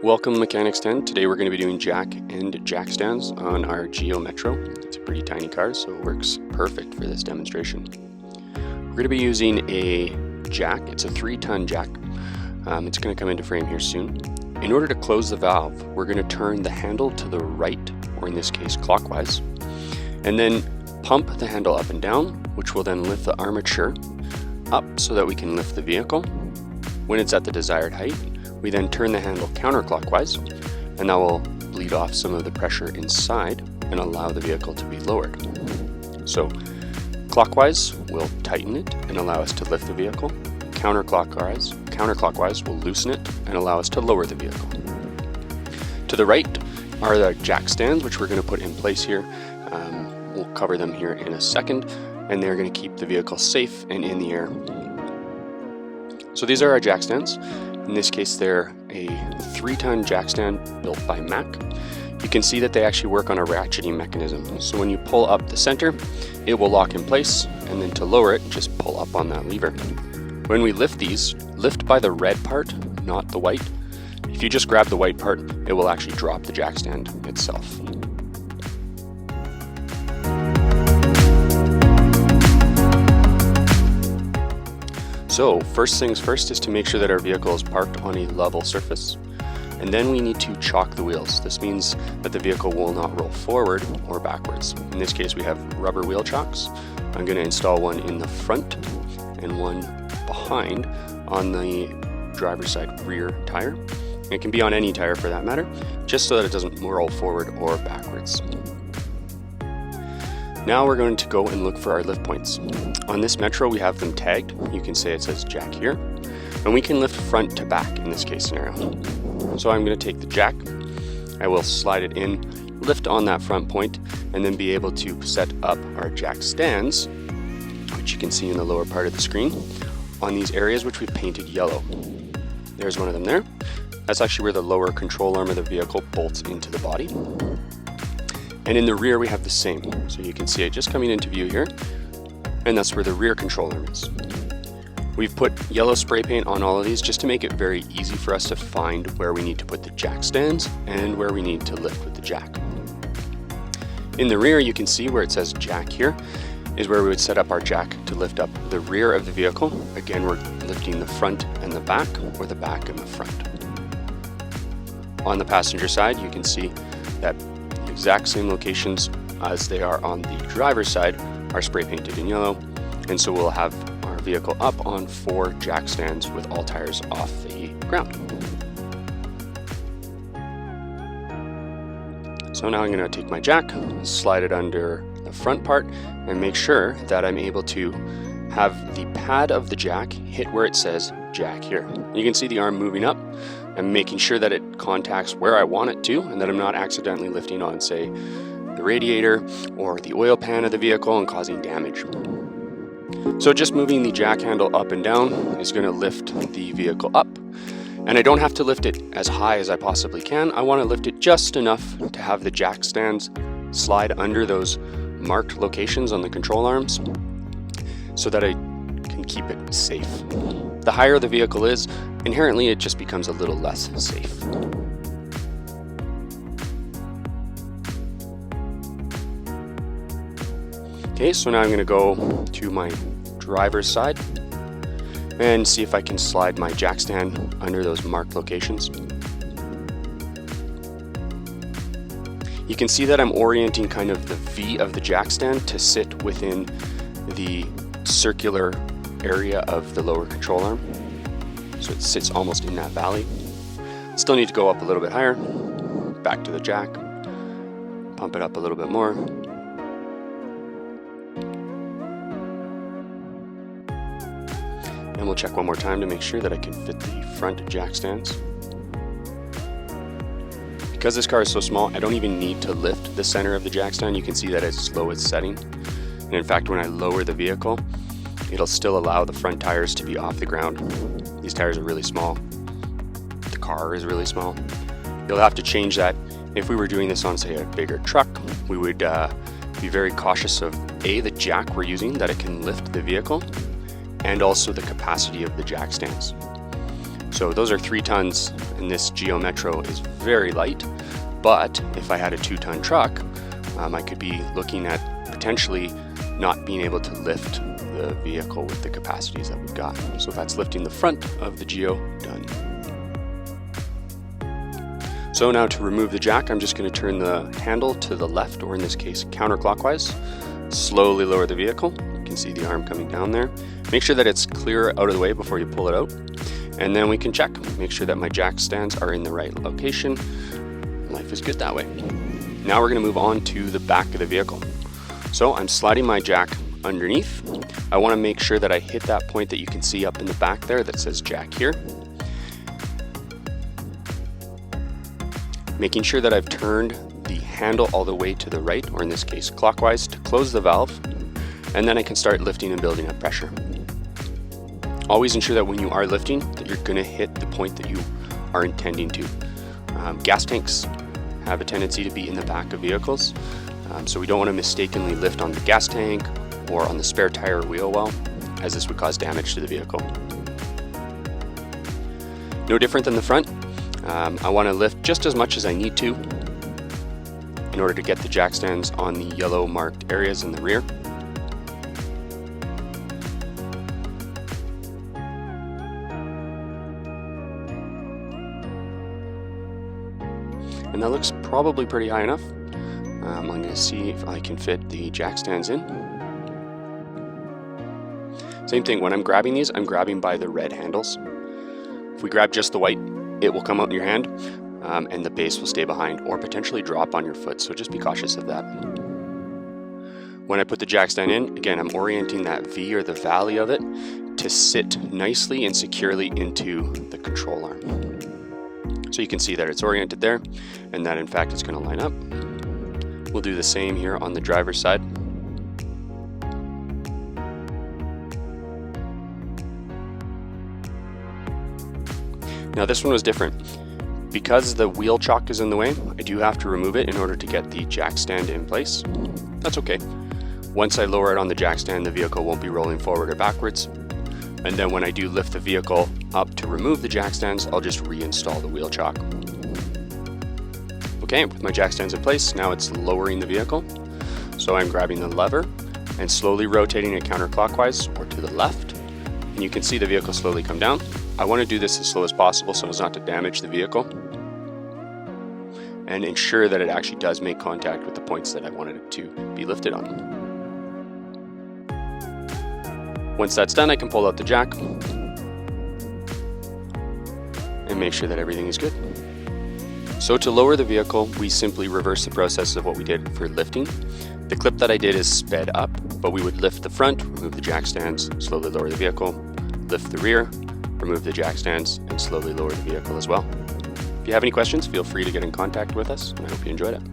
Welcome Mechanics 10. Today we're going to be doing jack and jack stands on our Geo Metro. It's a pretty tiny car, so it works perfect for this demonstration. We're going to be using a jack. It's a 3-ton jack. It's going to come into frame here soon. In order to close the valve, we're going to turn the handle to the right, or in this case clockwise, and then pump the handle up and down, which will then lift the armature up so that we can lift the vehicle. When it's at the desired height, we then turn the handle counterclockwise, and that will bleed off some of the pressure inside and allow the vehicle to be lowered. So clockwise will tighten it and allow us to lift the vehicle. Counterclockwise will loosen it and allow us to lower the vehicle. To the right are the jack stands, which we're going to put in place here. We'll cover them here in a second, and they're going to keep the vehicle safe and in the air. So these are our jack stands. In this case, they're a 3-ton jack stand built by Mack. You can see that they actually work on a ratcheting mechanism. So when you pull up the center, it will lock in place, and then to lower it, just pull up on that lever. When we lift these, lift by the red part, not the white. If you just grab the white part, it will actually drop the jack stand itself. So first things first is to make sure that our vehicle is parked on a level surface, and then we need to chock the wheels. This means that the vehicle will not roll forward or backwards. In this case, we have rubber wheel chocks. I'm going to install one in the front and one behind on the driver's side rear tire. It can be on any tire for that matter, just so that it doesn't roll forward or backwards. Now we're going to go and look for our lift points. On this Metro, we have them tagged. You can say it says jack here, and we can lift front to back in this case scenario. So I'm going to take the jack, I will slide it in, lift on that front point, and then be able to set up our jack stands, which you can see in the lower part of the screen, on these areas which we've painted yellow. There's one of them there. That's actually where the lower control arm of the vehicle bolts into the body. And in the rear we have the same. So you can see it just coming into view here, and that's where the rear control arm is. We've put yellow spray paint on all of these just to make it very easy for us to find where we need to put the jack stands and where we need to lift with the jack. In the rear, you can see where it says jack here is where we would set up our jack to lift up the rear of the vehicle. Again, we're lifting the front and the back, or the back and the front. On the passenger side, you can see that exact same locations as they are on the driver's side are spray painted in yellow, and so we'll have our vehicle up on 4 jack stands with all tires off the ground. So now I'm going to take my jack, slide it under the front part, and make sure that I'm able to have the pad of the jack hit where it says jack here. You can see the arm moving up. I'm making sure that it contacts where I want it to, and that I'm not accidentally lifting on, say, the radiator or the oil pan of the vehicle and causing damage. So just moving the jack handle up and down is going to lift the vehicle up. And I don't have to lift it as high as I possibly can. I want to lift it just enough to have the jack stands slide under those marked locations on the control arms so that I can keep it safe. The higher the vehicle is, inherently it just becomes a little less safe. Okay, so now I'm going to go to my driver's side and see if I can slide my jack stand under those marked locations. You can see that I'm orienting kind of the V of the jack stand to sit within the circular area of the lower control arm, so it sits almost in that valley. Still need to go up a little bit higher, back to the jack, pump it up a little bit more, and we'll check one more time to make sure that I can fit the front jack stands. Because this car is so small, I don't even need to lift the center of the jack stand. You can see that it's slow at setting, and in fact when I lower the vehicle, it'll still allow the front tires to be off the ground. These tires are really small. The car is really small. You'll have to change that. If we were doing this on, say, a bigger truck, we would be very cautious of A, the jack we're using, that it can lift the vehicle, and also the capacity of the jack stands. So those are 3 tons, and this Geo Metro is very light. But if I had a 2-ton truck, I could be looking at potentially not being able to lift the vehicle with the capacities that we've got. So that's lifting the front of the Geo done. So now to remove the jack, I'm just going to turn the handle to the left, or in this case counterclockwise. Slowly lower the vehicle. You can see the arm coming down there. Make sure that it's clear out of the way before you pull it out. And then we can check. Make sure that my jack stands are in the right location. Life is good that way. Now we're going to move on to the back of the vehicle. So I'm sliding my jack underneath. I want to make sure that I hit that point that you can see up in the back there that says jack here. Making sure that I've turned the handle all the way to the right, or in this case clockwise, to close the valve, and then I can start lifting and building up pressure. Always ensure that when you are lifting that you're going to hit the point that you are intending to. Gas tanks have a tendency to be in the back of vehicles, so we don't want to mistakenly lift on the gas tank or on the spare tire or wheel well, as this would cause damage to the vehicle. No different than the front. I want to lift just as much as I need to in order to get the jack stands on the yellow marked areas in the rear. And that looks probably pretty high enough. I'm going to see if I can fit the jack stands in. Same thing, when I'm grabbing these, I'm grabbing by the red handles. If we grab just the white, it will come out in your hand, and the base will stay behind or potentially drop on your foot, so just be cautious of that. When I put the jack stand in, again, I'm orienting that V or the valley of it to sit nicely and securely into the control arm. So you can see that it's oriented there, and that in fact it's going to line up. We'll do the same here on the driver's side. Now this one was different. Because the wheel chock is in the way, I do have to remove it in order to get the jack stand in place. That's okay. Once I lower it on the jack stand, the vehicle won't be rolling forward or backwards. And then when I do lift the vehicle up to remove the jack stands, I'll just reinstall the wheel chock. Okay, with my jack stands in place, now it's lowering the vehicle. So I'm grabbing the lever and slowly rotating it counterclockwise or to the left. And you can see the vehicle slowly come down. I want to do this as slow as possible so as not to damage the vehicle, and ensure that it actually does make contact with the points that I wanted it to be lifted on. Once that's done, I can pull out the jack and make sure that everything is good. So to lower the vehicle, we simply reverse the process of what we did for lifting. The clip that I did is sped up, but we would lift the front, remove the jack stands, slowly lower the vehicle, lift the rear, remove the jack stands, and slowly lower the vehicle as well. If you have any questions, feel free to get in contact with us, and I hope you enjoyed it.